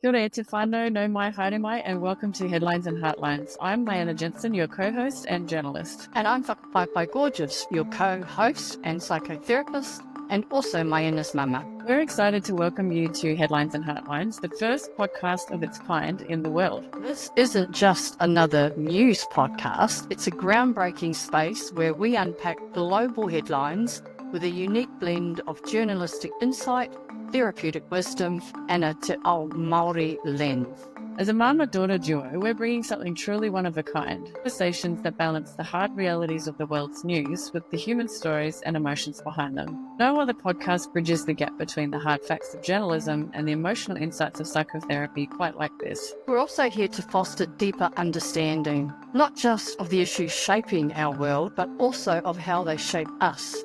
Kia ora e te whānau, no mai haere mai, and welcome to Headlines and Heartlines. I'm Diana Jensen, your co-host and journalist. And I'm Whakapaipai Gorgeous, your co-host and psychotherapist, and also my Ines mama. We're excited to welcome you to Headlines and Heartlines, the first podcast of its kind in the world. This isn't just another news podcast. It's a groundbreaking space where we unpack global headlines with a unique blend of journalistic insight, therapeutic wisdom, and a te ao Māori lens. As a mama-daughter duo, we're bringing something truly one of a kind, conversations that balance the hard realities of the world's news with the human stories and emotions behind them. No other podcast bridges the gap between the hard facts of journalism and the emotional insights of psychotherapy quite like this. We're also here to foster deeper understanding, not just of the issues shaping our world, but also of how they shape us,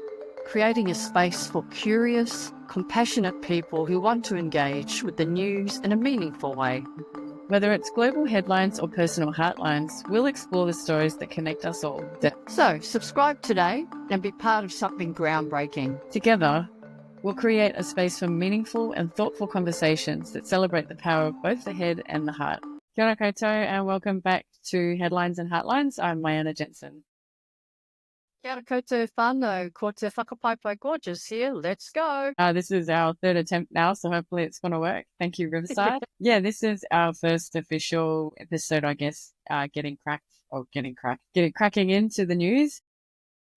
creating a space for curious, compassionate people who want to engage with the news in a meaningful way. Whether it's global headlines or personal heartlines, we'll explore the stories that connect us all. So, subscribe today and be part of something groundbreaking. Together, we'll create a space for meaningful and thoughtful conversations that celebrate the power of both the head and the heart. Kia ora koutou, and welcome back to Headlines and Heartlines. I'm Diana Jensen. Kia ora koutou whānau, ko te Whakapaipai Gorgeous here. Let's go. This is our third attempt now, so hopefully it's going to work. Thank you, Riverside. Yeah, this is our first official episode, I guess, getting cracking into the news.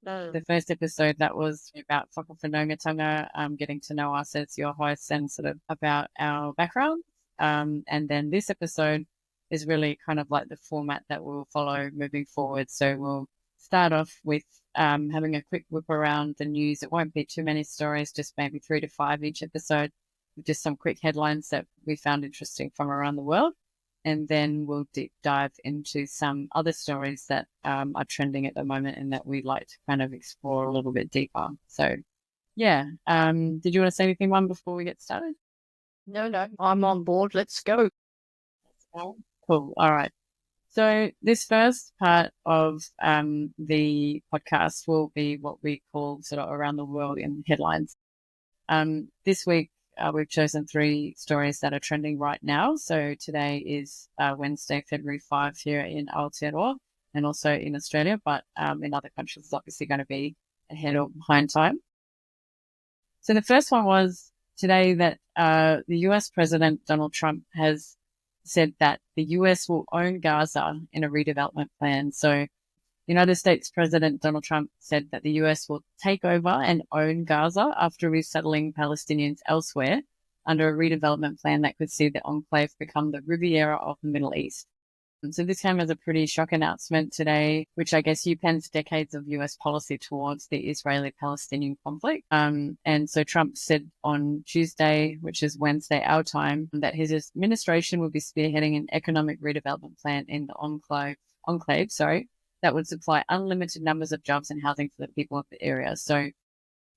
No. The first episode that was about whakawhanaungatanga, getting to know us as your hosts and sort of about our background. And then this episode is really kind of like the format that we'll follow moving forward. So we'll start off with having a quick whip around the news. It won't be too many stories, just maybe 3 to 5 each episode, with just some quick headlines that we found interesting from around the world. And then we'll deep dive into some other stories that are trending at the moment and that we'd like to kind of explore a little bit deeper. So, yeah. Did you want to say anything, One, before we get started? No, I'm on board. Let's go. Cool. All right. So this first part of the podcast will be what we call sort of around the world in headlines. This week, we've chosen 3 stories that are trending right now. So today is Wednesday, February 5 here in Aotearoa and also in Australia, but in other countries it's obviously going to be ahead or behind time. So the first one was today that the US President Donald Trump has said that the US will own Gaza in a redevelopment plan. So United States President Donald Trump said that the US will take over and own Gaza after resettling Palestinians elsewhere under a redevelopment plan that could see the enclave become the Riviera of the Middle East. And so this came as a pretty shock announcement today, which I guess upends decades of US policy towards the Israeli-Palestinian conflict. And so Trump said on Tuesday, which is Wednesday our time, that his administration will be spearheading an economic redevelopment plan in the enclave, that would supply unlimited numbers of jobs and housing for the people of the area. So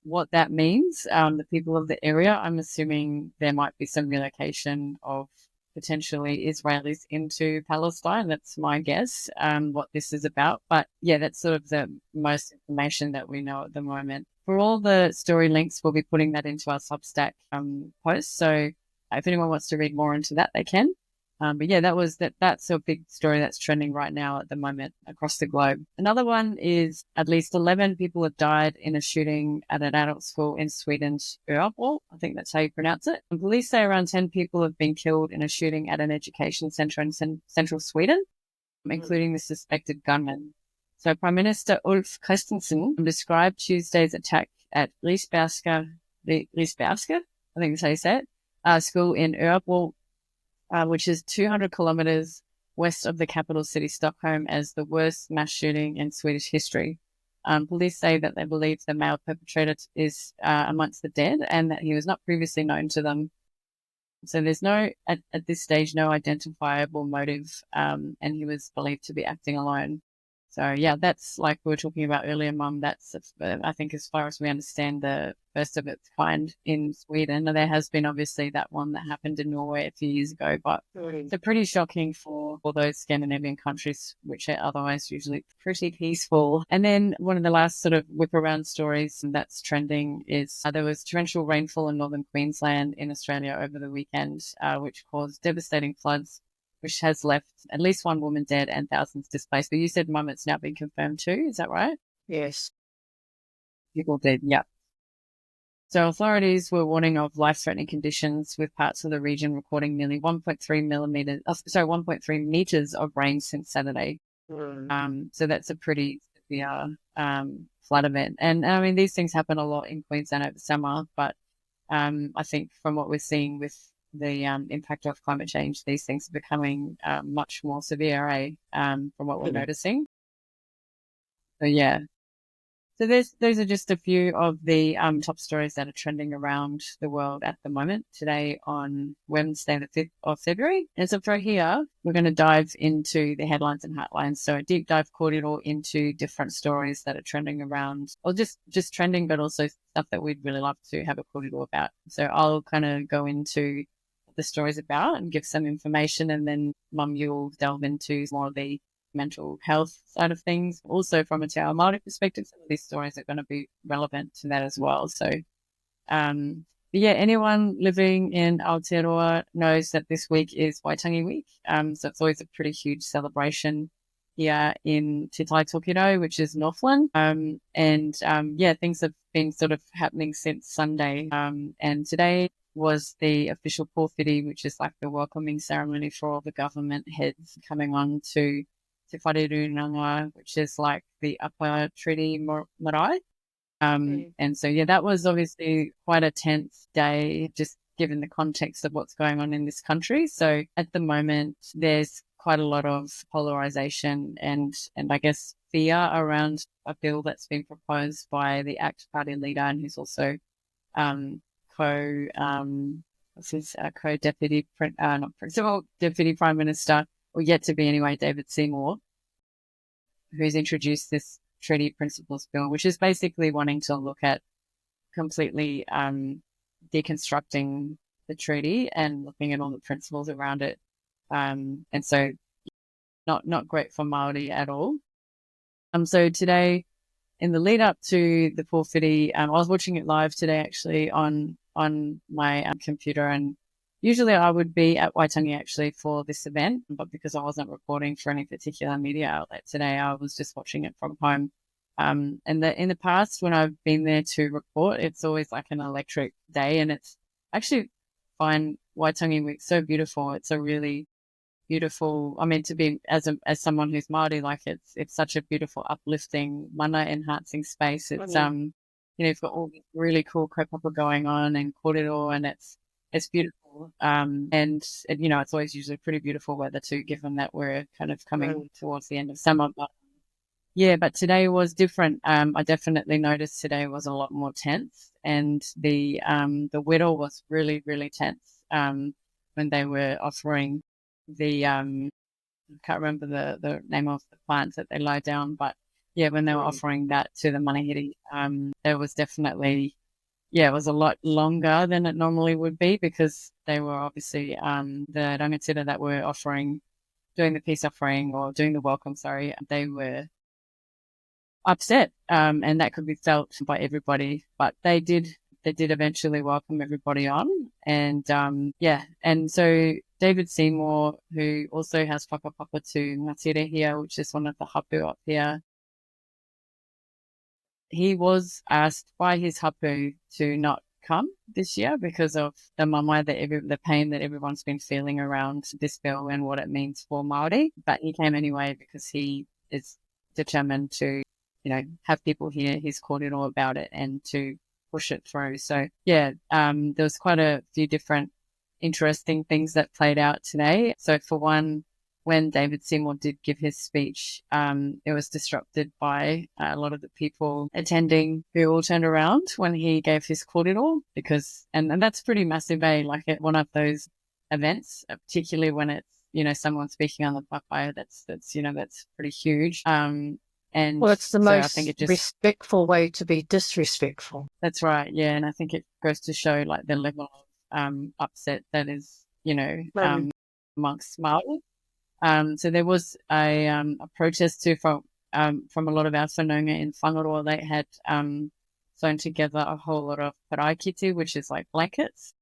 what that means, the people of the area, I'm assuming there might be some relocation of potentially Israelis into Palestine. That's my guess, what this is about. But yeah, that's sort of the most information that we know at the moment. For all the story links, we'll be putting that into our Substack post. So if anyone wants to read more into that, they can. But yeah, that's a big story that's trending right now at the moment across the globe. Another one is at least 11 people have died in a shooting at an adult school in Sweden's Örebro. I think that's how you pronounce it. And police say around 10 people have been killed in a shooting at an education centre in central Sweden, including the suspected gunman. So Prime Minister Ulf Kristersson described Tuesday's attack at Risbergska, I think that's how you say it, school in Örebro, which is 200 kilometres west of the capital city, Stockholm, as the worst mass shooting in Swedish history. Police say that they believe the male perpetrator is amongst the dead and that he was not previously known to them. So there's at this stage, no identifiable motive, and he was believed to be acting alone. So yeah, that's like we were talking about earlier, Mum. That's, I think, as far as we understand, the first of its kind in Sweden. There has been obviously that one that happened in Norway a few years ago, but it's pretty shocking for for all those Scandinavian countries, which are otherwise usually pretty peaceful. And then one of the last sort of whip around stories that's trending is there was torrential rainfall in northern Queensland in Australia over the weekend, which caused devastating floods, which has left at least one woman dead and thousands displaced. But you said, Mum, it's now been confirmed too. Is that right? Yes. People dead. Yeah. So authorities were warning of life-threatening conditions, with parts of the region recording nearly 1.3 meters of rain since Saturday. So that's a pretty severe flood event. And I mean, these things happen a lot in Queensland over summer, but I think from what we're seeing with the impact of climate change, these things are becoming much more severe, from what we're noticing. So yeah. So those are just a few of the top stories that are trending around the world at the moment today on Wednesday, the 5th of February. And so from here, we're going to dive into the headlines and heartlines. So a deep dive corridor into different stories that are trending around, or just trending, but also stuff that we'd really love to have a corridor about. So I'll kind of go into what the story's about and give some information, and then Mum, you'll delve into more of the mental health side of things. Also from a Te Ao Māori perspective, some of these stories are going to be relevant to that as well. So, but yeah, anyone living in Aotearoa knows that this week is Waitangi week. So it's always a pretty huge celebration here in Te Tai Tokiro, which is Northland. Yeah, things have been sort of happening since Sunday. And today was the official pōwhiri, which is like the welcoming ceremony for all the government heads coming on to Te Wharerunanga, which is like the upper treaty marae. And so, yeah, that was obviously quite a tense day, just given the context of what's going on in this country. So at the moment, there's quite a lot of polarization and I guess fear around a bill that's been proposed by the ACT Party leader, and who's also co-deputy, not principal, deputy prime minister, or yet to be anyway, David Seymour, who's introduced this treaty principles bill, which is basically wanting to look at completely deconstructing the treaty and looking at all the principles around it. And so not great for Māori at all. So today, in the lead up to the pōwhiri, I was watching it live today actually on my computer, and usually I would be at Waitangi actually for this event, but because I wasn't reporting for any particular media outlet today, I was just watching it from home. And in the past, when I've been there to report, it's always like an electric day, and it's actually find Waitangi week so beautiful. It's a really beautiful, I mean, to be as someone who's Māori, like it's such a beautiful, uplifting, mana enhancing space. It's you've got all these really cool kaupapa going on and kōrero, and it's beautiful. And it's always usually pretty beautiful weather too, given that we're kind of coming towards the end of summer. But yeah, but today was different. I definitely noticed today was a lot more tense, and the weather was really, really tense. When they were offering the I can't remember the name of the plants that they lie down, but yeah, when they were offering that to the manahiri, there was definitely, yeah, it was a lot longer than it normally would be, because they were obviously the rangatira that were doing the peace offering or doing the welcome, they were upset, and that could be felt by everybody, but they did eventually welcome everybody on. And and so David Seymour, who also has whakapapa to Ngatere here, which is one of the hapu up here, he was asked by his hapu to not come this year because of the mamae, the pain that everyone's been feeling around this bill and what it means for Māori. But he came anyway because he is determined to, have people hear his kōrero about it and to push it through. So yeah, there was quite a few different interesting things that played out today. So for one, when David Seymour did give his speech, it was disrupted by a lot of the people attending who all turned around when he gave his kōrero, because, and that's pretty massive, like at one of those events, particularly when it's, someone speaking on the whakapai, that's pretty huge. And well, it's the so most I think it respectful way to be disrespectful. That's right, yeah, and I think it goes to show like the level of upset that is, amongst Māori. So there was a protest too from a lot of our whanaunga in Whangaroa. They had sewn together a whole lot of paraikiti, which is like blankets,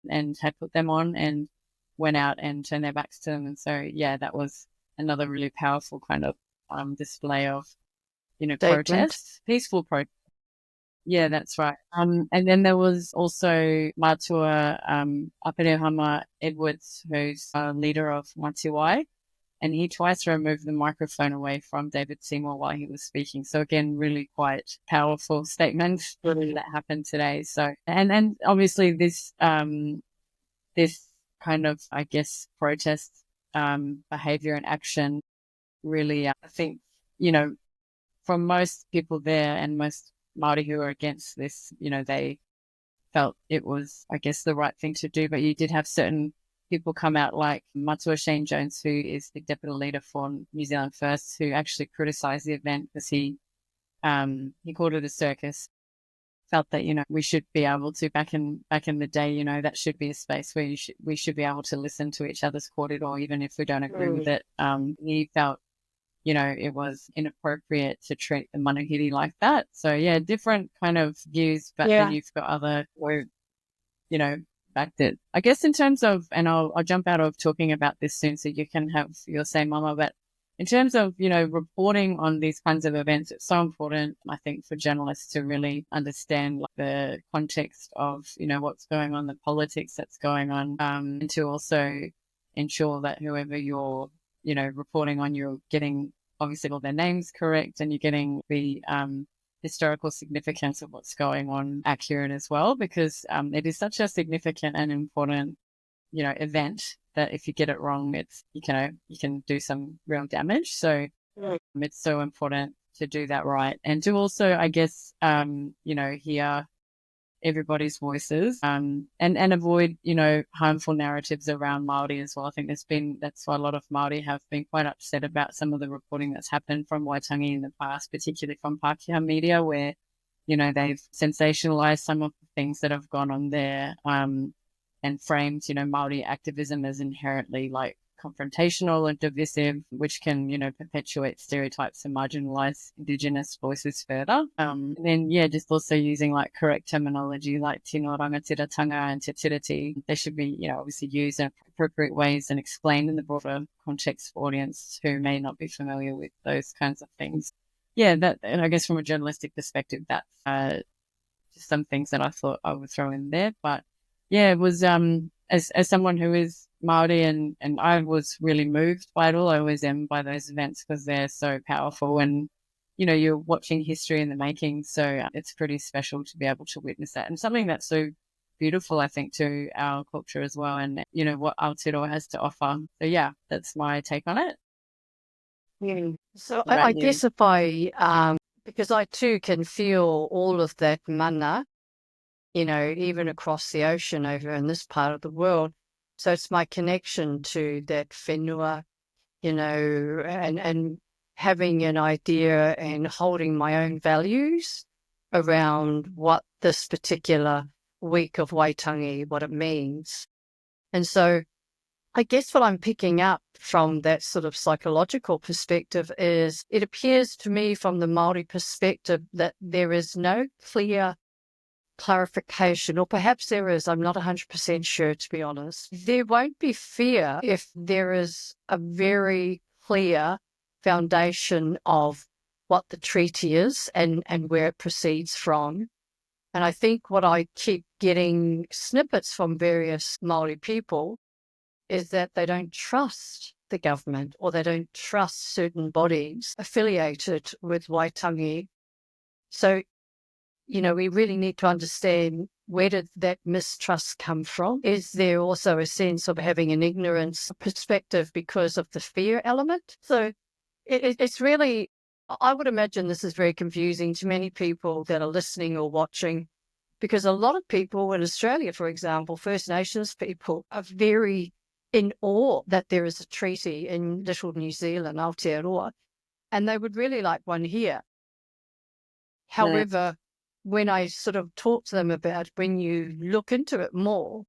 and had put them on and went out and turned their backs to them. And so, yeah, that was another really powerful kind of display of, Statement. protest, peaceful protest. Yeah, that's right. And then there was also Matua Aperehama Edwards, who's a leader of Matiwai, and he twice removed the microphone away from David Seymour while he was speaking. So again, really quite powerful statement that happened today. So, and obviously this kind of, I guess, protest behavior and action really, I think, from most people there and most Māori who are against this, they felt it was, I guess, the right thing to do. But you did have certain people come out like Matua Shane Jones, who is the deputy leader for New Zealand First, who actually criticised the event because he called it a circus. Felt that we should be able to back in the day, that should be a space where we should be able to listen to each other's kōrero, even if we don't agree with it. He felt it was inappropriate to treat the manuhiri like that. So yeah, different kind of views, but then you've got other who, backed it. I guess in terms of, and I'll jump out of talking about this soon so you can have your say, Mama, but in terms of, reporting on these kinds of events, it's so important, I think, for journalists to really understand the context of, what's going on, the politics that's going on, and to also ensure that whoever you're, reporting on, you're getting obviously all their names correct and you're getting the historical significance of what's going on accurate as well, because it is such a significant and important, event that if you get it wrong, you can do some real damage. So it's so important to do that right and to also, I guess, hear everybody's voices and avoid, harmful narratives around Māori as well. I think that's why a lot of Māori have been quite upset about some of the reporting that's happened from Waitangi in the past, particularly from Pākehā media, where, they've sensationalized some of the things that have gone on there and framed, Māori activism as inherently confrontational and divisive, which can, perpetuate stereotypes and marginalize Indigenous voices further. And then, just also using correct terminology like tino rangatiratanga and te tiriti. They should be, obviously used in appropriate ways and explained in the broader context for audience who may not be familiar with those kinds of things. Yeah, and I guess from a journalistic perspective, that's just some things that I thought I would throw in there. But yeah, it was as someone who is Māori and I was really moved by it all. I always am by those events because they're so powerful and, you're watching history in the making. So it's pretty special to be able to witness that and something that's so beautiful, I think, to our culture as well and, what Aotearoa has to offer. So yeah, that's my take on it. So I guess if because I too can feel all of that mana, even across the ocean over in this part of the world. So it's my connection to that whenua, and having an idea and holding my own values around what this particular week of Waitangi, what it means. And so I guess what I'm picking up from that sort of psychological perspective is it appears to me from the Māori perspective that there is no clear clarification, or perhaps there is, I'm not 100% sure, to be honest. There won't be fear if there is a very clear foundation of what the treaty is and where it proceeds from. And I think what I keep getting snippets from various Māori people is that they don't trust the government or they don't trust certain bodies affiliated with Waitangi. So we really need to understand, where did that mistrust come from? Is there also a sense of having an ignorance perspective because of the fear element? So it's really, I would imagine this is very confusing to many people that are listening or watching, because a lot of people in Australia, for example, First Nations people, are very in awe that there is a treaty in little New Zealand, Aotearoa, and they would really like one here. However, when I sort of talk to them about when you look into it more,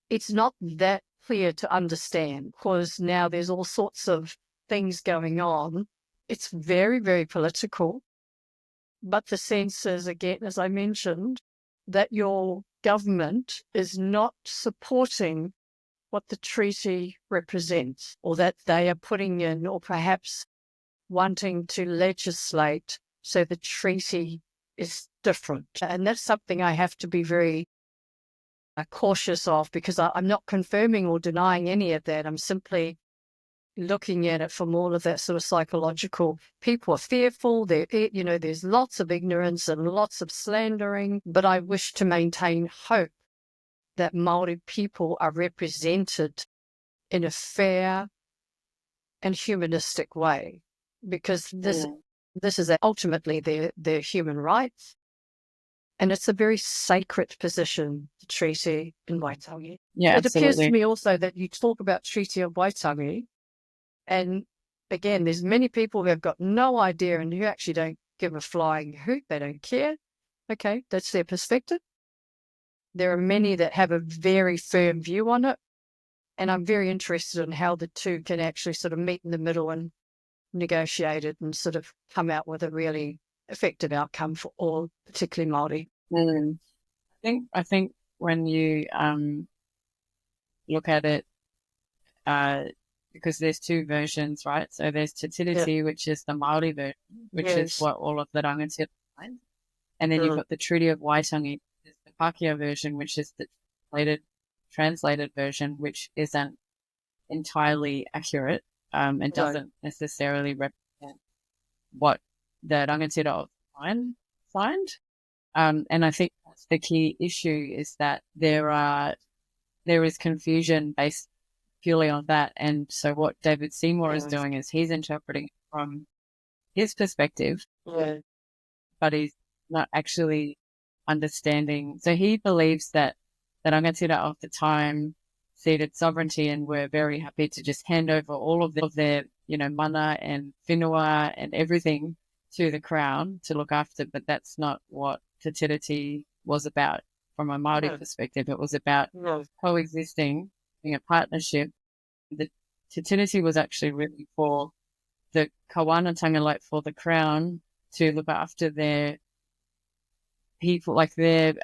it's not that clear to understand, because now there's all sorts of things going on. It's very, very political. But the sense is, again, as I mentioned, that your government is not supporting what the treaty represents, or that they are putting in, or perhaps wanting to legislate so the treaty is different. And that's something I have to be very cautious of, because I'm not confirming or denying any of that. I'm simply looking at it from all of that sort of psychological. People are fearful. There's lots of ignorance and lots of slandering, but I wish to maintain hope that Māori people are represented in a fair and humanistic way, because this is ultimately their human rights. And it's a very sacred position, the Treaty in Waitangi. Yeah, it appears to absolutely. me also that you talk about Treaty of Waitangi, and again, there's many people who have got no idea and who actually don't give a flying hoot. They don't care. Okay, that's their perspective. There are many that have a very firm view on it. And I'm very interested in how the two can actually sort of meet in the middle and negotiate it and sort of come out with a really effective outcome for all, particularly Māori. I think when you look at it, because there's two versions, right? So there's Te Tiriti, which is the Māori version, which is what all of the rangatira find. And then you've got the Treaty of Waitangi, which is the Pākehā version, which is the translated version, which isn't entirely accurate and doesn't necessarily represent what the rangatira of the signed. And I think that's the key issue, is that there is confusion based purely on that. And so what David Seymour is doing is he's interpreting from his perspective, but he's not actually understanding. So he believes that the rangatira of the time ceded sovereignty and were very happy to just hand over all of their, mana and whenua and everything to the Crown to look after. But that's not what Te Tiriti was about from a Māori perspective. It was about coexisting, being a partnership. The Te Tiriti was actually really for the kawanatanga, like for the Crown to look after their people, like the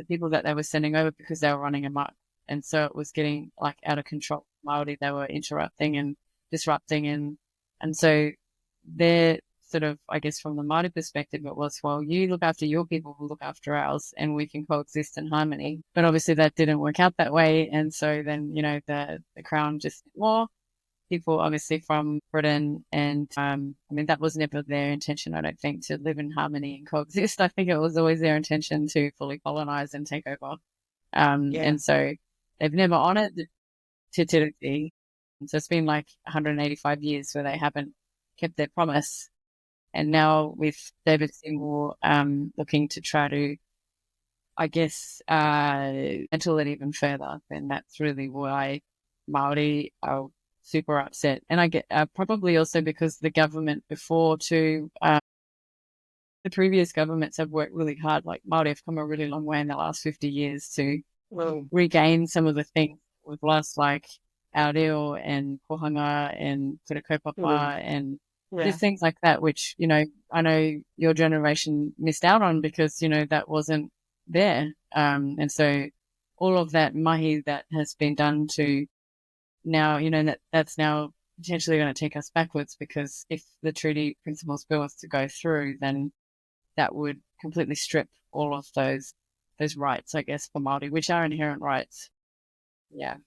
people that they were sending over, because they were running amok. And so it was getting like out of control. Māori, they were interrupting and disrupting. And so they're sort of, I guess from the Māori perspective, it was, well, you look after your people, we'll look after ours, and we can coexist in harmony. But obviously that didn't work out that way. And so then, the Crown just did more. People obviously from Britain, and that was never their intention, I don't think, to live in harmony and coexist. I think it was always their intention to fully colonize and take over. And so they've never honored the Te Tiriti. So it's been like 185 years where they haven't kept their promise. And now with David Seymour looking to try to, I guess, until it even further, then that's really why Māori are super upset. And I get probably also because the government before too, the previous governments have worked really hard. Like Māori have come a really long way in the last 50 years to regain some of the things we've lost, like our reo and kohanga and kura kaupapa and just things like that, which, I know your generation missed out on because, that wasn't there. And so all of that mahi that has been done to now, that's now potentially going to take us backwards, because if the treaty principles bill was to go through, then that would completely strip all of those rights, I guess, for Māori, which are inherent rights. Yeah.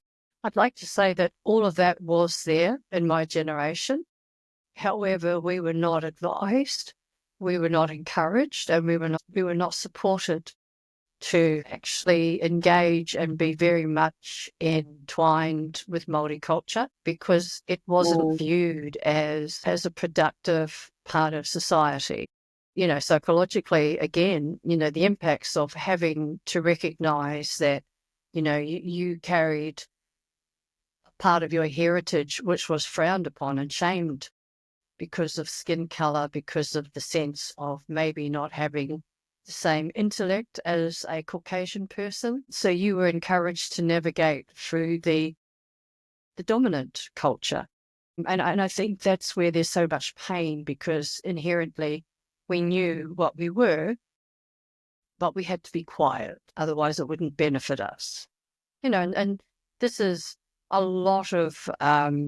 I'd like to say that all of that was there in my generation. However, we were not advised, we were not encouraged, and we were not supported to actually engage and be very much entwined with Māori culture, because it wasn't viewed as a productive part of society. Psychologically, again, the impacts of having to recognise that, you carried part of your heritage which was frowned upon and shamed because of skin colour, because of the sense of maybe not having the same intellect as a Caucasian person. So you were encouraged to navigate through the the dominant culture. And I think that's where there's so much pain, because inherently we knew what we were, but we had to be quiet. Otherwise it wouldn't benefit us. And this is a lot of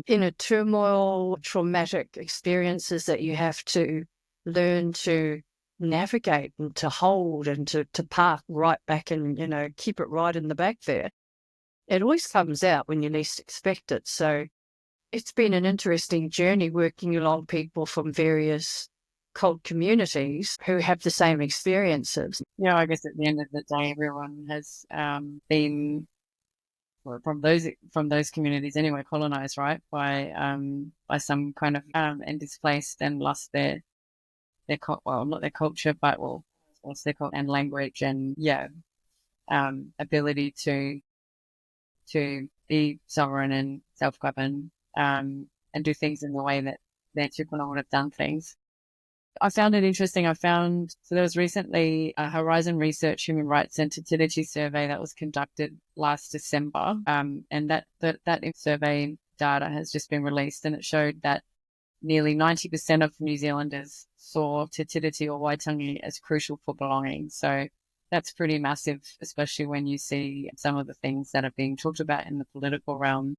inner turmoil, traumatic experiences that you have to learn to navigate and to hold and to park right back and, keep it right in the back there. It always comes out when you least expect it. So it's been an interesting journey working along people from various cult communities who have the same experiences. Yeah, I guess at the end of the day, everyone has been, well, from those communities anyway, colonized, right, by some kind of and displaced and lost their well, not their culture, but what's their culture and language and ability to be sovereign and self-govern and do things in the way that their Tupuna would have done things. I found it interesting. So there was recently a Horizon Research Human Rights and Fertility survey that was conducted last December, and that survey data has just been released, and it showed that nearly 90% of New Zealanders saw fertility or Waitangi as crucial for belonging. So that's pretty massive, especially when you see some of the things that are being talked about in the political realm,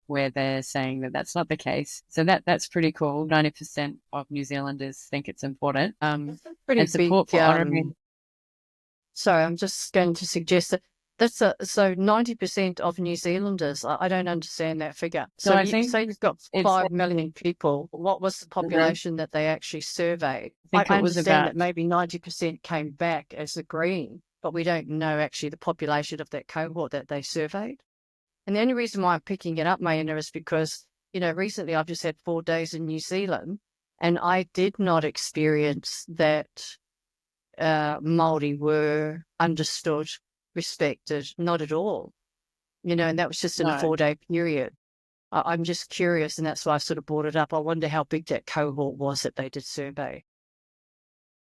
where they're saying that that's not the case. So that's pretty cool. 90% of New Zealanders think it's important. Pretty and support big, for honouring. Sorry, I'm just going to suggest that so 90% of New Zealanders. I don't understand that figure. So I think say you've got 5 million people. What was the population that they actually surveyed? I understand that maybe 90% came back as agreeing, but we don't know actually the population of that cohort that they surveyed. And the only reason why I'm picking it up, Mayana, is because, recently I've just had 4 days in New Zealand, and I did not experience that Māori were understood, respected, not at all. And that was just in a 4-day period. I'm just curious, and that's why I sort of brought it up. I wonder how big that cohort was that they did survey.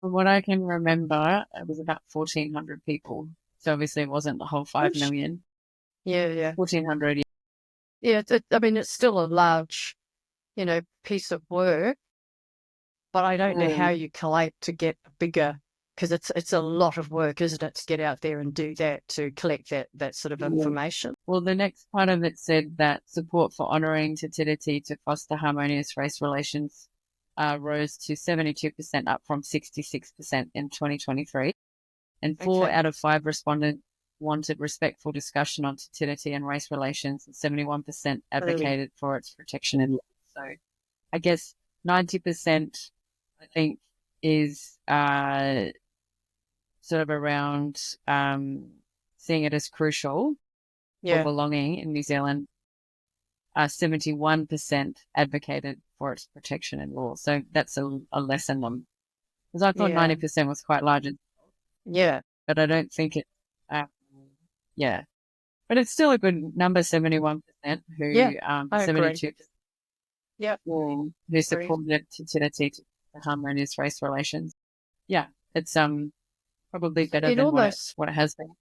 From what I can remember, it was about 1,400 people. So obviously it wasn't the whole 5 million. Yeah. 1,400. Yeah, it's still a large, piece of work, but I don't know how you collate to get a bigger, because it's a lot of work, isn't it, to get out there and do that, to collect that sort of information. Well, the next part of it said that support for honouring Te Tiriti to foster harmonious race relations rose to 72%, up from 66% in 2023. And 4 out of 5 respondents wanted respectful discussion on Te Tiriti and race relations, and 71% advocated for its protection in law. So I guess 90%, I think, is sort of around seeing it as crucial for belonging in New Zealand. 71% advocated for its protection in law. So that's a lesser number. Because I thought 90% was quite large. Yeah. But I don't think it, But it's still a good number, 71%, who, 72%. Yeah. Who supported Te Tiriti to harmonious race relations. Yeah, it's probably better than what it has been.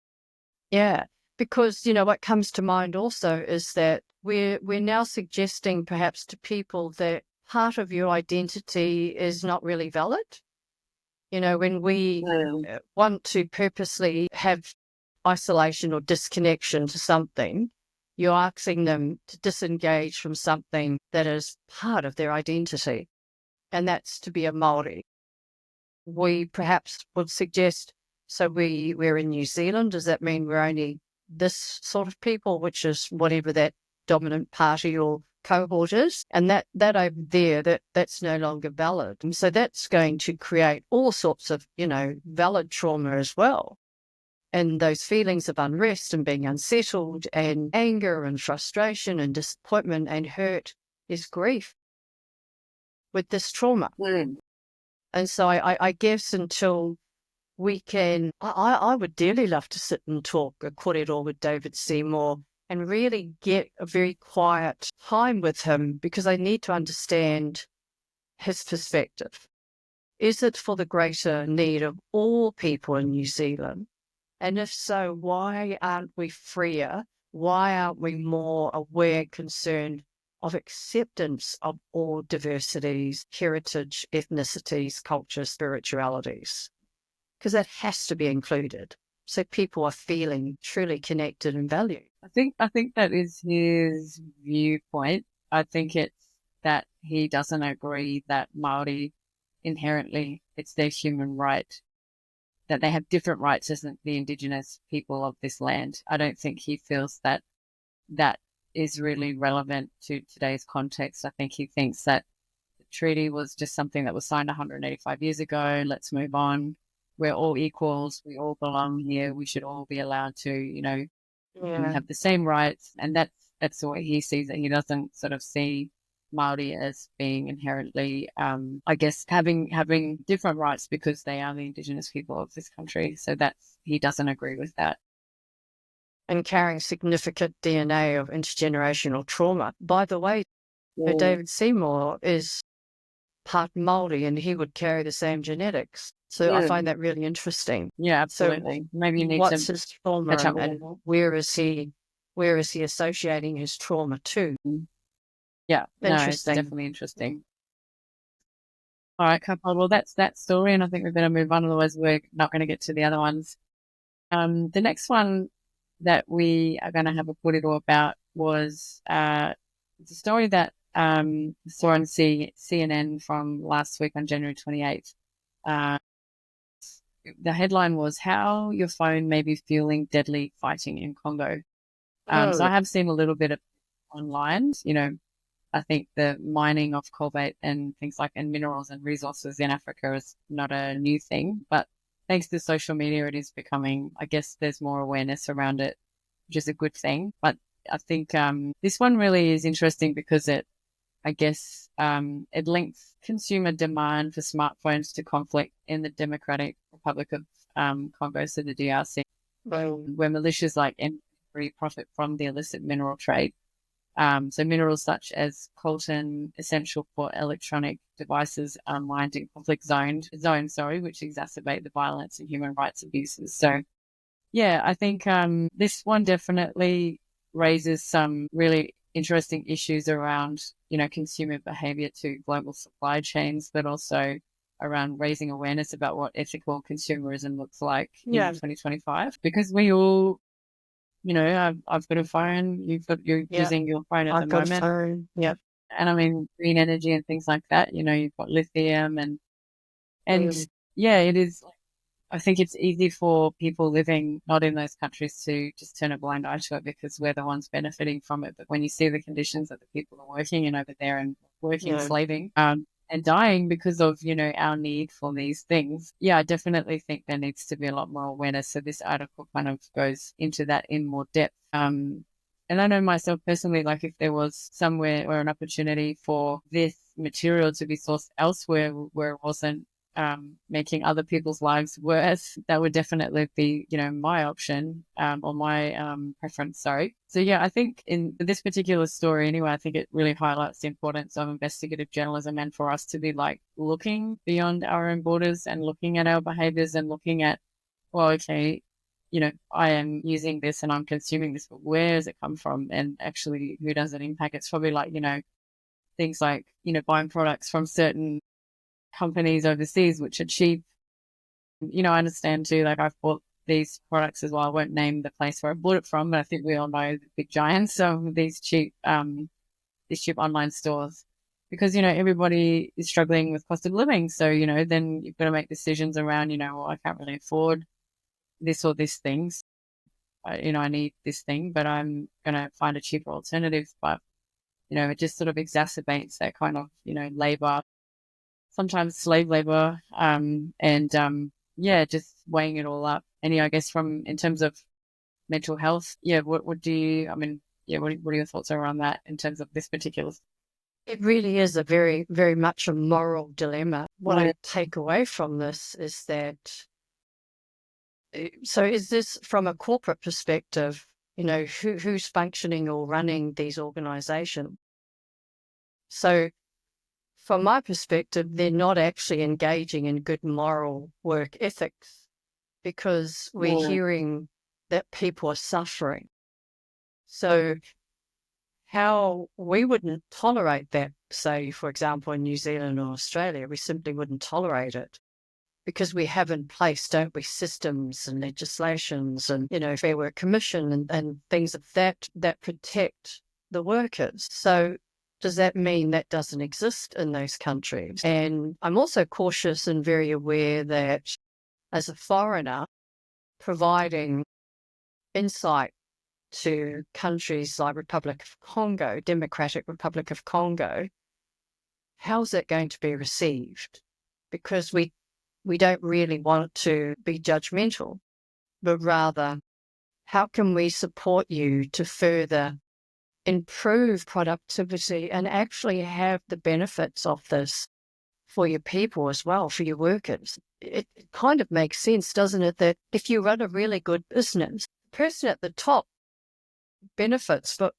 Yeah, because, what comes to mind also is that we're now suggesting perhaps to people that part of your identity is not really valid. When we want to purposely have isolation or disconnection to something, you're asking them to disengage from something that is part of their identity, and that's to be a Māori. We perhaps would suggest, so we're in New Zealand, does that mean we're only this sort of people, which is whatever that dominant party or cohort is, and that over there, that's no longer valid. And so that's going to create all sorts of, valid trauma as well. And those feelings of unrest and being unsettled and anger and frustration and disappointment and hurt is grief with this trauma. And so I guess until we can, I would dearly love to sit and talk a kōrero with David Seymour and really get a very quiet time with him, because I need to understand his perspective. Is it for the greater need of all people in New Zealand? And if so, why aren't we freer Why aren't we more aware and concerned of acceptance of all diversities, heritage, ethnicities, cultures, spiritualities? Because that has to be included. So people are feeling truly connected and valued. I think that is his viewpoint. I think it's that he doesn't agree that Maori inherently it's their human right, that they have different rights as the indigenous people of this land. I don't think he feels that that is really relevant to today's context. I think he thinks that the treaty was just something that was signed 185 years ago. Let's move on. We're all equals. We all belong here. We should all be allowed to, have the same rights. And that's the way he sees it. He doesn't sort of see Maori as being inherently, I guess, having different rights because they are the indigenous people of this country. So he doesn't agree with that. And carrying significant DNA of intergenerational trauma. By the way, David Seymour is part Māori and he would carry the same genetics. So I find that really interesting. Yeah, absolutely. So maybe you need what's to his trauma catch up and where is he associating his trauma to? Yeah, no, it's Interesting. definitely interesting. All right, couple. Well, that's that story, and I think we better move on. Otherwise, we're not going to get to the other ones. The next one that we are going to have a put-it-all about was it's a story that saw on CNN from last week on January 28th. The headline was "How Your Phone May Be Fueling Deadly Fighting in Congo." So I have seen a little bit of online. I think the mining of cobalt and things like and minerals and resources in Africa is not a new thing, but thanks to social media, it is becoming, I guess there's more awareness around it, which is a good thing. But I think this one really is interesting because it links consumer demand for smartphones to conflict in the Democratic Republic of Congo, so the DRC, where militias like M3 profit from the illicit mineral trade. So minerals such as coltan, essential for electronic devices, are mined in conflict zones, which exacerbate the violence and human rights abuses. So, yeah, I think this one definitely raises some really interesting issues around, consumer behavior to global supply chains, but also around raising awareness about what ethical consumerism looks like in 2025. Because we all I've got a phone. You're using your phone at the moment. I've got a phone. Yep. And I mean, green energy and things like that. You've got lithium and yeah, it is. I think it's easy for people living not in those countries to just turn a blind eye to it because we're the ones benefiting from it. But when you see the conditions that the people are working in over there and working, slaving, and dying because of, our need for these things. Yeah, I definitely think there needs to be a lot more awareness. So this article kind of goes into that in more depth. And I know myself personally, like if there was somewhere or an opportunity for this material to be sourced elsewhere where it wasn't making other people's lives worse, that would definitely be, my option or my preference. Sorry. So yeah, I think in this particular story, anyway, I think it really highlights the importance of investigative journalism and for us to be like looking beyond our own borders and looking at our behaviors and looking at, well, okay, I am using this and I'm consuming this, but where does it come from? And actually, who does it impact? It's probably like, things like, buying products from certain companies overseas which are cheap. I understand too, like I've bought these products as well. I won't name the place where I bought it from, but I think we all know the big giants of these cheap online stores because, everybody is struggling with cost of living. So, then you've got to make decisions around, well, I can't really afford this or this things. I need this thing, but I'm going to find a cheaper alternative. But, it just sort of exacerbates that kind of, labor, sometimes slave labor, just weighing it all up. And I guess in terms of mental health, what are your thoughts around that in terms of this particular? It really is a very, very much a moral dilemma. What I take away from this is that, so is this from a corporate perspective, who's functioning or running these organizations? So from my perspective, they're not actually engaging in good moral work ethics because we're hearing that people are suffering. So how we wouldn't tolerate that, say, for example, in New Zealand or Australia, we simply wouldn't tolerate it because we have in place, don't we, systems and legislations and, Fair Work Commission and things of that protect the workers. So does that mean that doesn't exist in those countries? And I'm also cautious and very aware that as a foreigner, providing insight to countries like Republic of Congo, Democratic Republic of Congo, how's that going to be received? Because we don't really want to be judgmental, but rather, how can we support you to further improve productivity and actually have the benefits of this for your people as well, for your workers? It kind of makes sense, doesn't it, that if you run a really good business, the person at the top benefits, but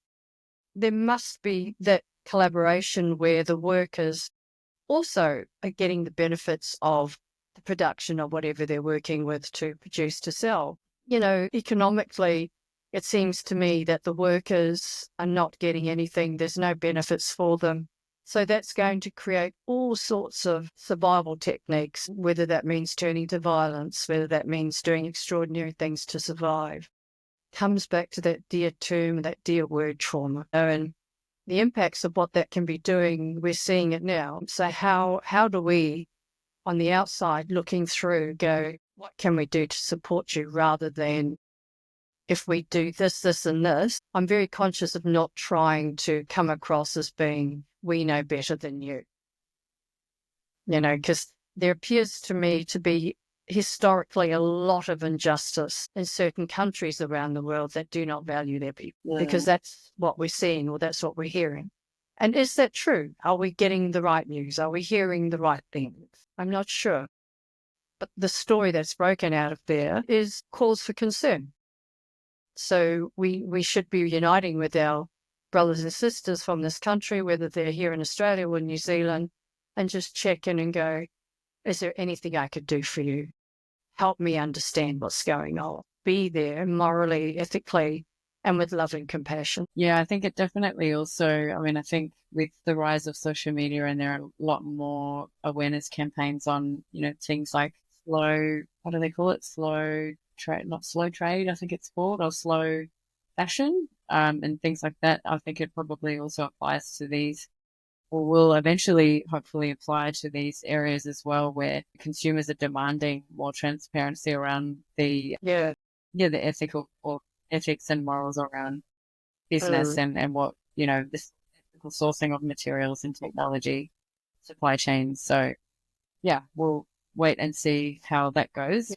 there must be that collaboration where the workers also are getting the benefits of the production of whatever they're working with to produce to sell. Economically, it seems to me that the workers are not getting anything. There's no benefits for them. So that's going to create all sorts of survival techniques, whether that means turning to violence, whether that means doing extraordinary things to survive. Comes back to that dear term, that dear word, trauma. And the impacts of what that can be doing, we're seeing it now. So how do we, on the outside looking through, go, what can we do to support you, rather than if we do this, this and this? I'm very conscious of not trying to come across as being, we know better than you. Because there appears to me to be historically a lot of injustice in certain countries around the world that do not value their people, because that's what we're seeing, or that's what we're hearing. And is that true? Are we getting the right news? Are we hearing the right things? I'm not sure. But the story that's broken out of there is cause for concern. So we should be uniting with our brothers and sisters from this country, whether they're here in Australia or New Zealand, and just check in and go, is there anything I could do for you? Help me understand what's going on. Be there morally, ethically, and with love and compassion. Yeah, I think it definitely also, I think with the rise of social media, and there are a lot more awareness campaigns on, things like slow, what do they call it? Slow trade, not slow trade, I think it's called, or slow fashion, and things like that. I think it probably also applies to these, or will eventually hopefully apply to these areas as well, where consumers are demanding more transparency around the ethical or ethics and morals around business and what, this ethical sourcing of materials and technology supply chains. So yeah, we'll wait and see how that goes.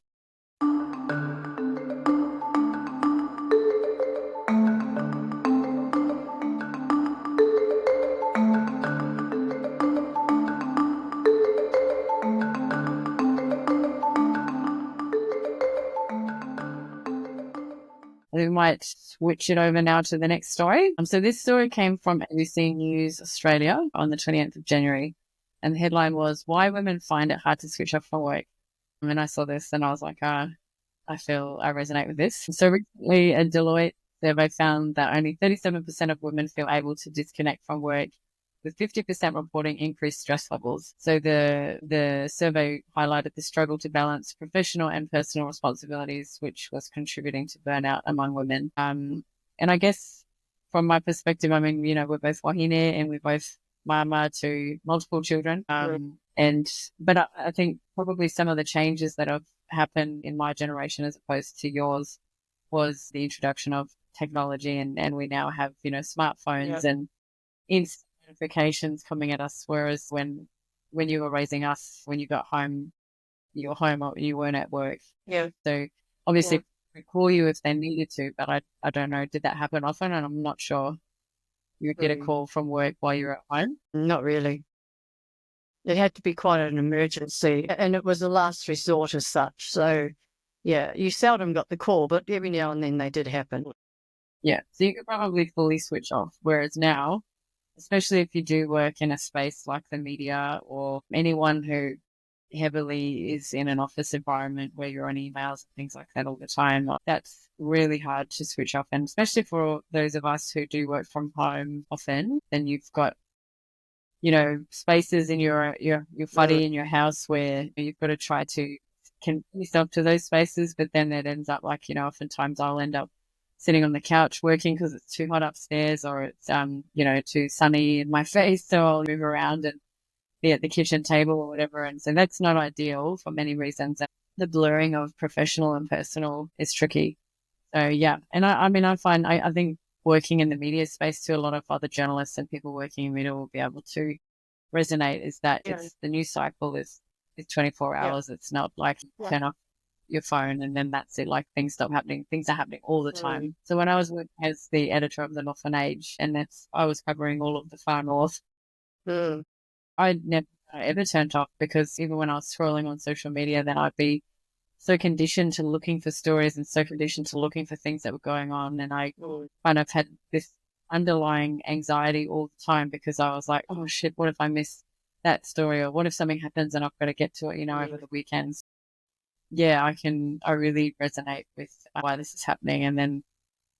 We might switch it over now to the next story. So this story came from ABC News Australia on the 28th of January. And the headline was, "Why Women Find It Hard to Switch Off from Work." And I saw this and I was like, I feel I resonate with this. So recently a Deloitte survey found that only 37% of women feel able to disconnect from work, with 50% reporting increased stress levels. So the survey highlighted the struggle to balance professional and personal responsibilities, which was contributing to burnout among women. And I guess from my perspective, we're both wahine and we're both mama to multiple children. But I think probably some of the changes that have happened in my generation as opposed to yours was the introduction of technology, and we now have, smartphones and instant notifications coming at us, whereas when you were raising us, when you got home, you were home or you weren't at work. So obviously they call you if they needed to, but I don't know, did that happen often? And I'm not sure you would get a call from work while you're at home. Not really. It had to be quite an emergency, and it was a last resort as such. So yeah, you seldom got the call, but every now and then they did happen. Yeah, so you could probably fully switch off, whereas now, especially if you do work in a space like the media or anyone who heavily is in an office environment where you're on emails and things like that all the time. That's really hard to switch off. And especially for those of us who do work from home often, then you've got, spaces in your fuddy in your house where you've got to try to connect yourself to those spaces. But then it ends up like, oftentimes I'll end up sitting on the couch working because it's too hot upstairs, or it's, too sunny in my face. So I'll move around and be at the kitchen table or whatever. And so that's not ideal for many reasons. And the blurring of professional and personal is tricky. So yeah. And I find, I think working in the media space too, a lot of other journalists and people working in media will be able to resonate, is that it's the news cycle is 24 hours. It's not like you turn off your phone and then that's it. Like things stop happening. Things are happening all the time. So when I was working as the editor of the Northern Age, and I was covering all of the far north, I never ever turned off, because even when I was scrolling on social media, then I'd be so conditioned to looking for stories and so conditioned to looking for things that were going on. And I kind of had this underlying anxiety all the time, because I was like, oh shit, what if I miss that story? Or what if something happens and I've got to get to it, over the weekends? Yeah, I really resonate with why this is happening. And then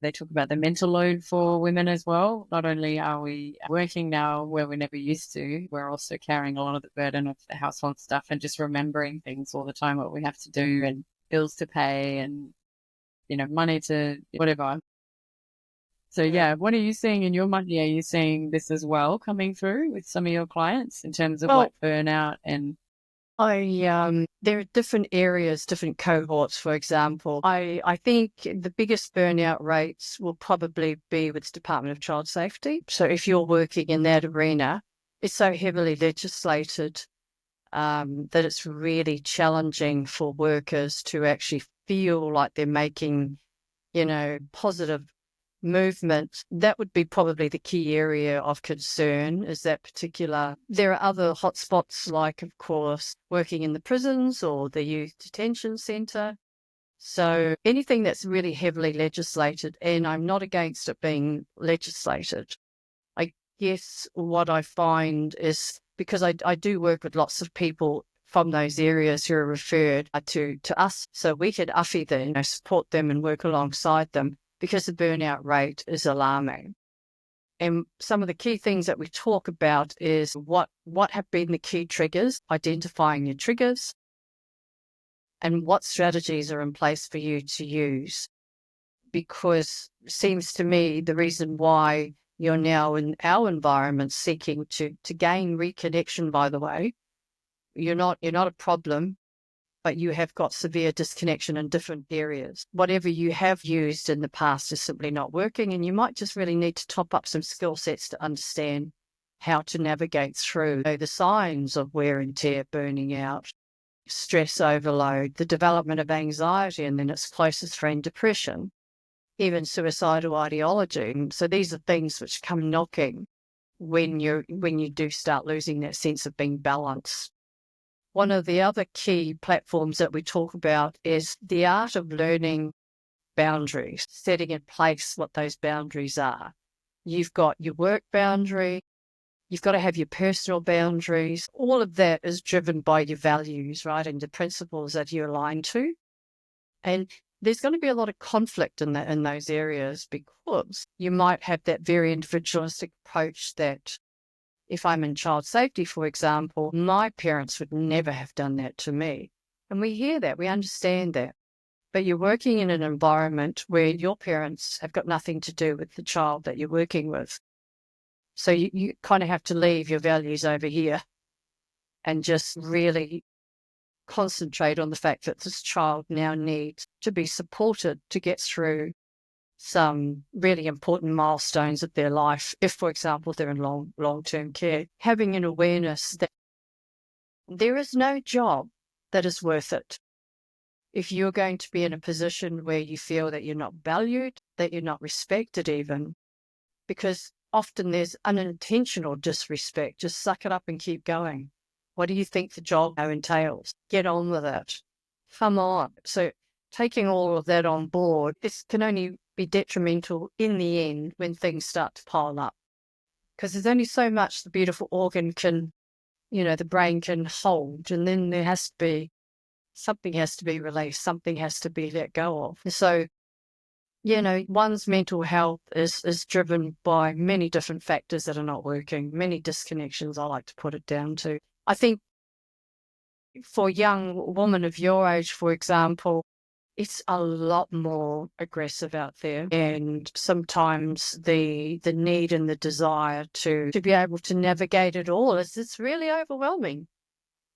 they talk about the mental load for women as well. Not only are we working now where we never used to, we're also carrying a lot of the burden of the household stuff and just remembering things all the time, what we have to do and bills to pay and, money to whatever. So yeah, what are you seeing in your money? Are you seeing this as well coming through with some of your clients in terms of like burnout and there are different areas, different cohorts, for example. I think the biggest burnout rates will probably be with the Department of Child Safety. So if you're working in that arena, it's so heavily legislated that it's really challenging for workers to actually feel like they're making, positive movement. That would be probably the key area of concern, is that particular. There are other hotspots, like, of course, working in the prisons or the youth detention centre. So anything that's really heavily legislated, and I'm not against it being legislated. I guess what I find is, because I do work with lots of people from those areas who are referred to us, so we could them, support them and work alongside them, because the burnout rate is alarming. And some of the key things that we talk about is what have been the key triggers, identifying your triggers, and what strategies are in place for you to use. Because it seems to me the reason why you're now in our environment seeking to gain reconnection, by the way, you're not a problem, but you have got severe disconnection in different areas. Whatever you have used in the past is simply not working, and you might just really need to top up some skill sets to understand how to navigate through the signs of wear and tear, burning out, stress overload, the development of anxiety, and then its closest friend, depression, even suicidal ideology. So these are things which come knocking when you do start losing that sense of being balanced. One of the other key platforms that we talk about is the art of learning boundaries, setting in place what those boundaries are. You've got your work boundary, you've got to have your personal boundaries. All of that is driven by your values, right, and the principles that you align to. And there's going to be a lot of conflict in those areas, because you might have that very individualistic approach that, if I'm in child safety, for example, my parents would never have done that to me. And we hear that, we understand that. But you're working in an environment where your parents have got nothing to do with the child that you're working with. So you kind of have to leave your values over here and just really concentrate on the fact that this child now needs to be supported to get through some really important milestones of their life. If, for example, they're in long-term care, having an awareness that there is no job that is worth it. If you're going to be in a position where you feel that you're not valued, that you're not respected even, because often there's unintentional disrespect, just suck it up and keep going. What do you think the job entails? Get on with it. Come on. So taking all of that on board, this can only be detrimental in the end when things start to pile up. Because there's only so much the beautiful organ can the brain can hold, and then something has to be released, something has to be let go of. So, one's mental health is driven by many different factors that are not working, many disconnections, I like to put it down to. I think for young women of your age, for example, it's a lot more aggressive out there. And sometimes the need and the desire to be able to navigate it all it's really overwhelming,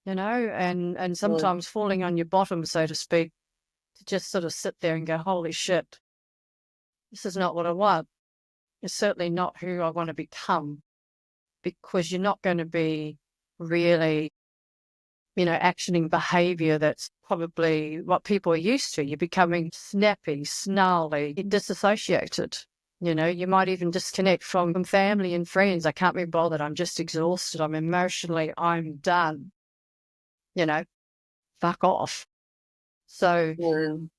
and sometimes falling on your bottom, so to speak, to just sort of sit there and go, holy shit, this is not what I want. It's certainly not who I want to become, because you're not going to be really, actioning behavior that's probably what people are used to. You're becoming snappy, snarly, disassociated. You might even disconnect from family and friends. I can't be bothered. I'm just exhausted. I'm done. Fuck off. So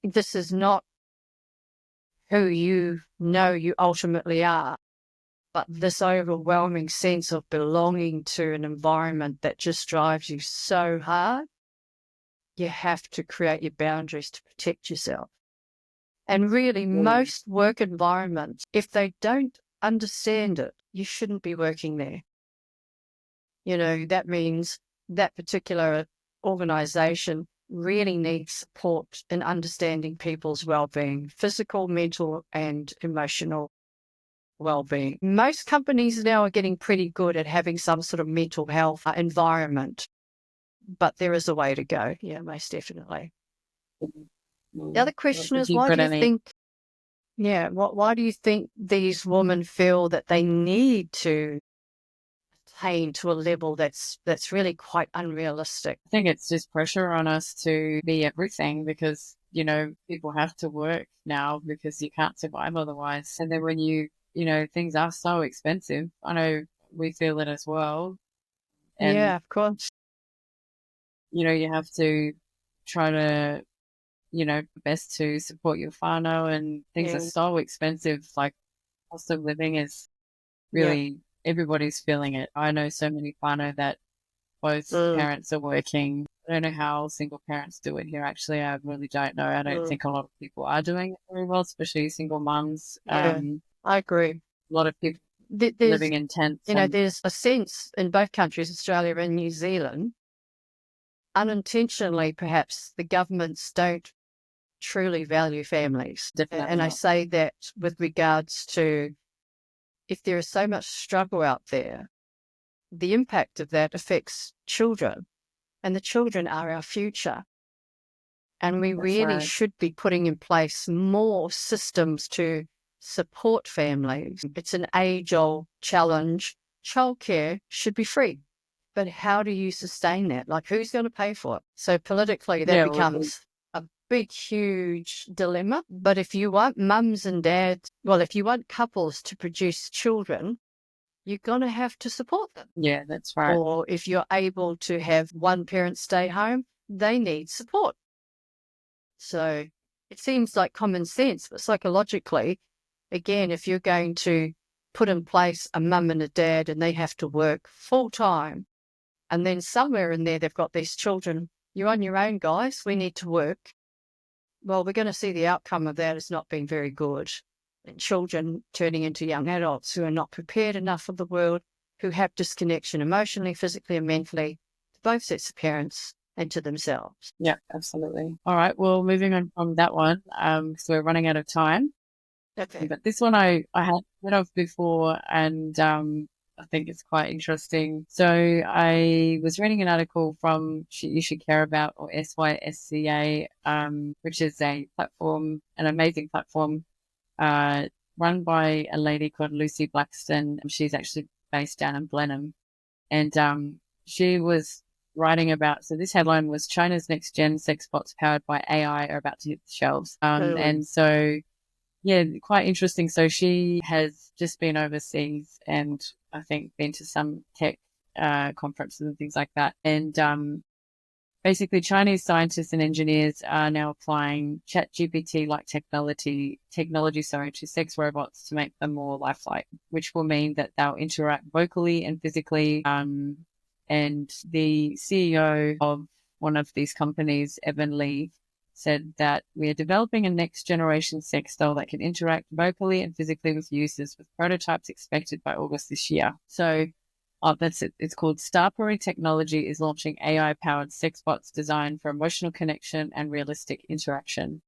this is not who you ultimately are, but this overwhelming sense of belonging to an environment that just drives you so hard. You have to create your boundaries to protect yourself. And really, most work environments, if they don't understand it, you shouldn't be working there. That means that particular organization really needs support in understanding people's well-being, physical, mental, and emotional well-being. Most companies now are getting pretty good at having some sort of mental health environment, but there is a way to go. Yeah, most definitely. The other question is, why do you think these women feel that they need to attain to a level that's really quite unrealistic? I think it's just pressure on us to be everything because, people have to work now because you can't survive otherwise. And then when things are so expensive, I know we feel it as well. And, yeah, of course. You have to try to, best to support your whānau, and things are so expensive. Like, cost of living is really, everybody's feeling it. I know so many whānau that both parents are working. I don't know how single parents do it here, actually. I really don't know. I don't think a lot of people are doing it very well, especially single mums. I agree. A lot of people living in tents. There's a sense in both countries, Australia and New Zealand, unintentionally perhaps the governments don't truly value families. Definitely and not. I say that with regards to, if there is so much struggle out there, the impact of that affects children, and the children are our future. And we really should be putting in place more systems to support families. It's an age-old challenge. Childcare should be free. But how do you sustain that? Like, who's going to pay for it? So politically, that becomes a big, huge dilemma. But if you want mums and dads, if you want couples to produce children, you're going to have to support them. Yeah, that's right. Or if you're able to have one parent stay home, they need support. So it seems like common sense, but psychologically, again, if you're going to put in place a mum and a dad and they have to work full time, and then somewhere in there they've got these children, you're on your own, guys, we need to work. Well, we're going to see the outcome of that as not being very good. And children turning into young adults who are not prepared enough for the world, who have disconnection emotionally, physically, and mentally to both sets of parents and to themselves. Yeah, absolutely. All right. Well, moving on from that one, because we're running out of time. Okay. But this one I had heard of before, and I think it's quite interesting. So I was reading an article from You Should Care About, or SYSCA, which is a platform, an amazing platform, run by a lady called Lucy Blackston. She's actually based down in Blenheim. And she was writing about, so this headline was China's next gen sex bots powered by AI are about to hit the shelves. And so, yeah, quite interesting. So she has just been overseas and I think been to some tech conferences and things like that. And basically Chinese scientists and engineers are now applying ChatGPT-like technology, to sex robots to make them more lifelike, which will mean that they'll interact vocally and physically, And the CEO of one of these companies, Evan Lee, said that we are developing a next generation sex doll that can interact vocally and physically with users, with prototypes expected by August this year. So that's it. It's called Starpori Technology is launching AI-powered sexbots designed for emotional connection and realistic interaction.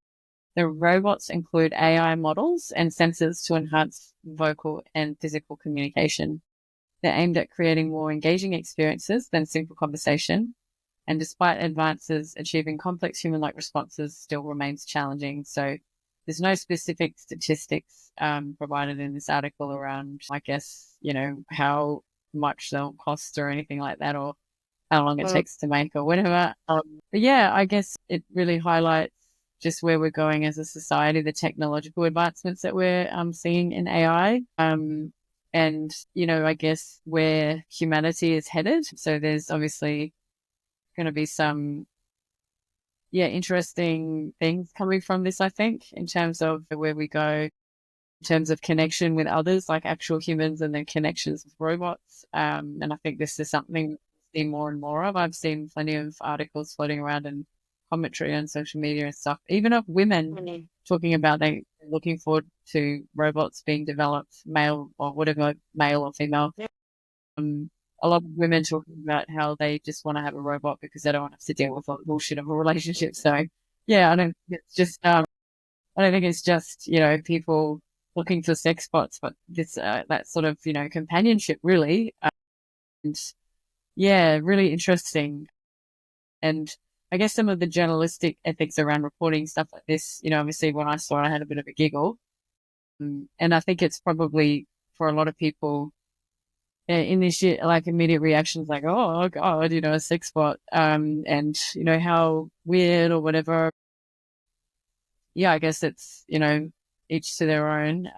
The robots include AI models and sensors to enhance vocal and physical communication. They're aimed at creating more engaging experiences than simple conversation. And despite advances, achieving complex human-like responses still remains challenging. So there's no specific statistics provided in this article around, I guess, how much they'll cost or anything like that, or how long it takes to make or whatever. But yeah, I guess it really highlights just where we're going as a society, the technological advancements that we're seeing in AI. And, I guess where humanity is headed. So there's obviously going to be some, interesting things coming from this, I think, in terms of where we go, in terms of connection with others, like actual humans, and then connections with robots. And I think this is something we see more and more of. I've seen plenty of articles floating around and commentary on social media and stuff, even of women talking about they looking forward to robots being developed, male or whatever, male or female. A lot of women talking about how they just want to have a robot because they don't want to have to deal with all the bullshit of a relationship. So yeah, I don't think it's just people looking for sex bots, but this that sort of companionship really, and yeah, really interesting. And I guess some of the journalistic ethics around reporting stuff like this, obviously when I saw it, I had a bit of a giggle. And I think it's probably for a lot of people initiate like immediate reactions like, oh God, a sex bot, and how weird or whatever. Yeah, I guess it's, each to their own.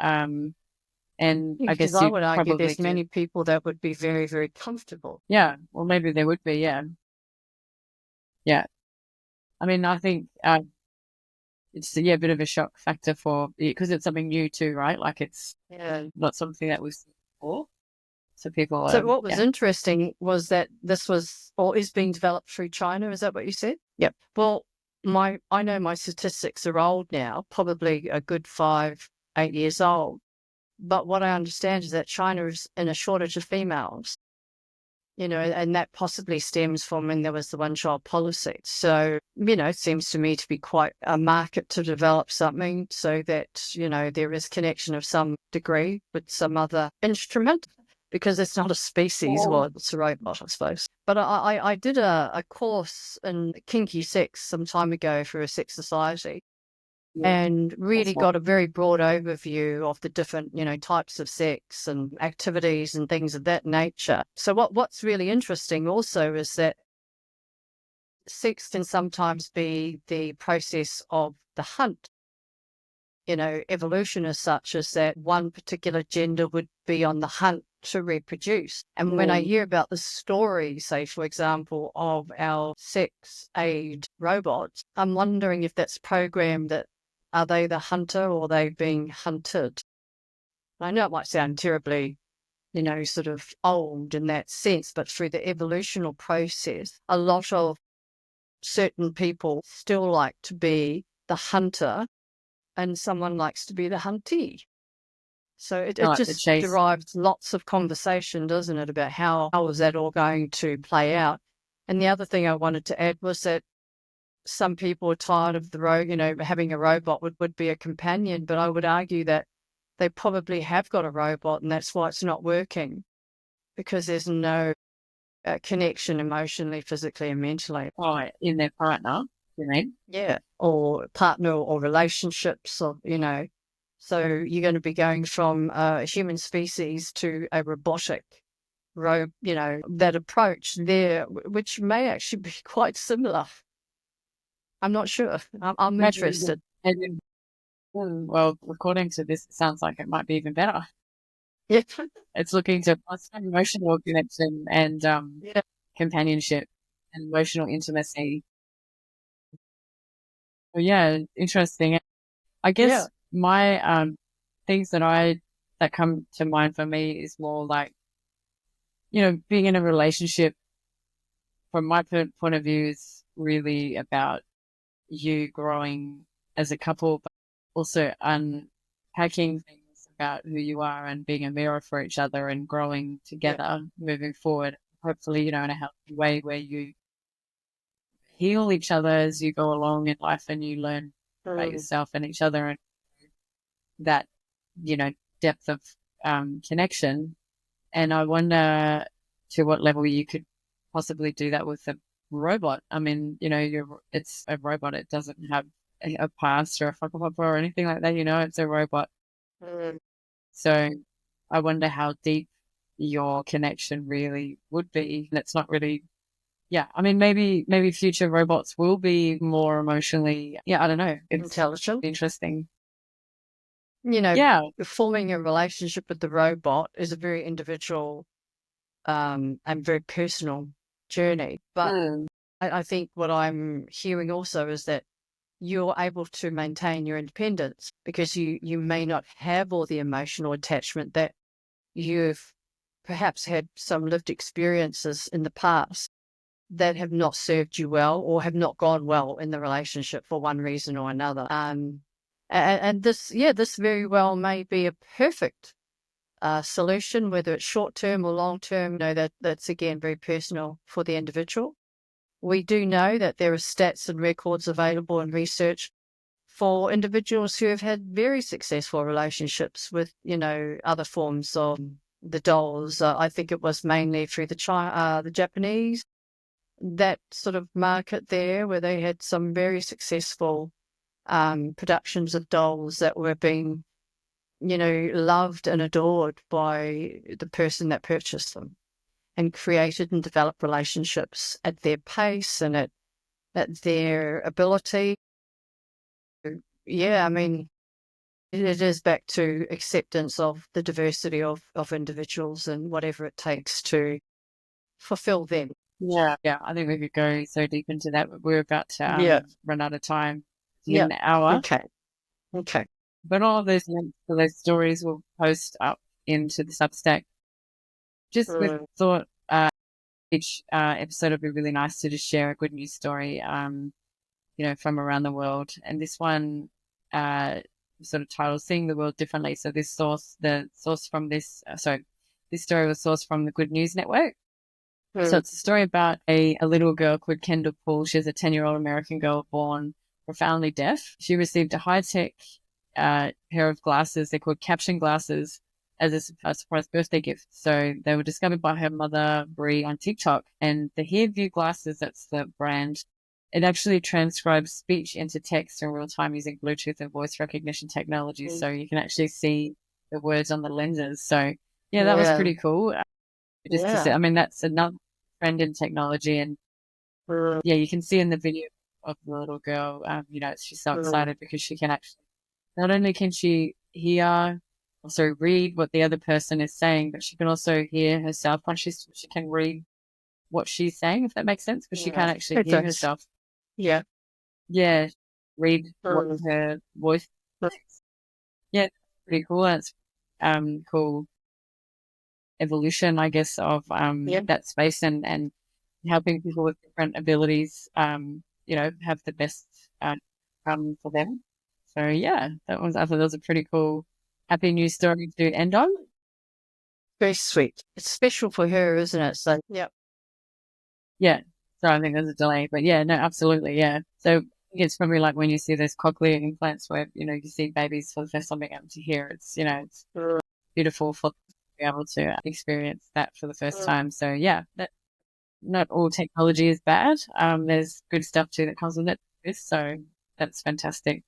And I guess I would argue there's many people that would be very, very comfortable. Yeah, well, maybe they would be. Yeah. Yeah. I mean, I think it's a bit of a shock factor because it's something new too, right? Like it's not something that was before. So people. So what was interesting was that this was or is being developed through China. Is that what you said? Yep. Well, I know my statistics are old now, probably a good 5-8 years old. But what I understand is that China is in a shortage of females. And that possibly stems from when there was the one-child policy. So, it seems to me to be quite a market to develop something so that, there is connection of some degree with some other instrument, because it's not a species, well, it's a robot, I suppose. But I did a course in kinky sex some time ago for a sex society. And really got a very broad overview of the different, types of sex and activities and things of that nature. So what's really interesting also is that sex can sometimes be the process of the hunt. Evolution is such as that one particular gender would be on the hunt to reproduce. And when I hear about the story, say, for example, of our sex aid robots, I'm wondering if that's programmed that are they the hunter or are they being hunted? I know it might sound terribly, sort of old in that sense, but through the evolutional process, a lot of certain people still like to be the hunter and someone likes to be the huntee. So it just derives lots of conversation, doesn't it, about how is that all going to play out? And the other thing I wanted to add was that some people are tired of having a robot would be a companion, but I would argue that they probably have got a robot and that's why it's not working, because there's no connection emotionally, physically and mentally. Oh, in their partner, you mean? Yeah, or partner or relationships, or, so you're going to be going from a human species to a robotic that approach there, which may actually be quite similar. I'm not sure. I'm interested. Well, according to this, it sounds like it might be even better. Yeah. It's looking to foster emotional connection and companionship and emotional intimacy. So yeah, interesting. I guess my things that come to mind for me is more like, being in a relationship from my point of view, is really about you growing as a couple, but also unpacking things about who you are and being a mirror for each other and growing together moving forward. Hopefully, in a healthy way where you heal each other as you go along in life and you learn about yourself and each other, and that, depth of connection. And I wonder to what level you could possibly do that with a robot. I mean, it's a robot. It doesn't have a past or a whakapapa or anything like that. It's a robot. So I wonder how deep your connection really would be. And it's not really, I mean, maybe future robots will be more emotionally, I don't know. It's intelligent. interesting. Forming a relationship with the robot is a very individual and very personal journey. But I think what I'm hearing also is that you're able to maintain your independence because you may not have all the emotional attachment that you've perhaps had some lived experiences in the past that have not served you well or have not gone well in the relationship for one reason or another. And this very well may be a perfect solution, whether it's short-term or long-term. That's again very personal for the individual. We do know that there are stats and records available in research for individuals who have had very successful relationships with, other forms of the dolls. I think it was mainly through the Japanese, that sort of market there, where they had some very successful productions of dolls that were being, loved and adored by the person that purchased them, and created and developed relationships at their pace and at their ability. I mean, it is back to acceptance of the diversity of individuals and whatever it takes to fulfill them. Yeah, I think we could go so deep into that, but we're about to run out of time in an hour. Okay. But all of those links to those stories will post up into the Substack. Just with thought, each episode would be really nice to just share a good news story, from around the world. And this one sort of titled "Seeing the World Differently." So this story was sourced from the Good News Network. So it's a story about a little girl called Kendall Poole. She's a 10-year-old American girl born profoundly deaf. She received a high-tech pair of glasses. They're called caption glasses as a surprise birthday gift. So they were discovered by her mother, Brie, on TikTok. And the HearView glasses, that's the brand, it actually transcribes speech into text in real time using Bluetooth and voice recognition technology. So you can actually see the words on the lenses. So that was pretty cool. To see, I mean, that's another trend in technology. And you can see in the video of the little girl, she's so excited because she can actually, not only can she hear, also read what the other person is saying, but she can also hear herself when she can read what she's saying, if that makes sense, because she can't actually hear herself. Read what her voice is. Pretty cool. That's cool evolution, I guess, of that space and helping people with different abilities, have the best for them. So I thought that was a pretty cool, happy news story to end on. Very sweet. It's special for her, isn't it? So So I think there's a delay, but no, absolutely, So it's probably like when you see those cochlear implants where you see babies for the first time being able to hear. It's it's beautiful for them to be able to experience that for the first time. So that not all technology is bad. There's good stuff too that comes with it. So that's fantastic.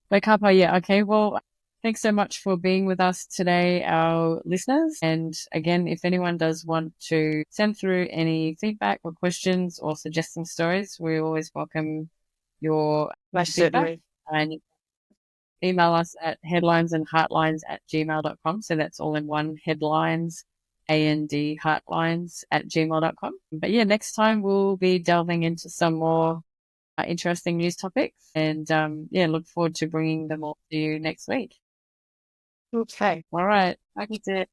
But Kapa, okay. Well, thanks so much for being with us today, our listeners. And again, if anyone does want to send through any feedback or questions or suggesting stories, we always welcome your feedback. And you can email us at headlinesandheartlines@gmail.com. So that's all in one, headlines, heartlines@gmail.com. But next time we'll be delving into some more interesting news topics, and look forward to bringing them all to you next week. Okay. All right. I can do it.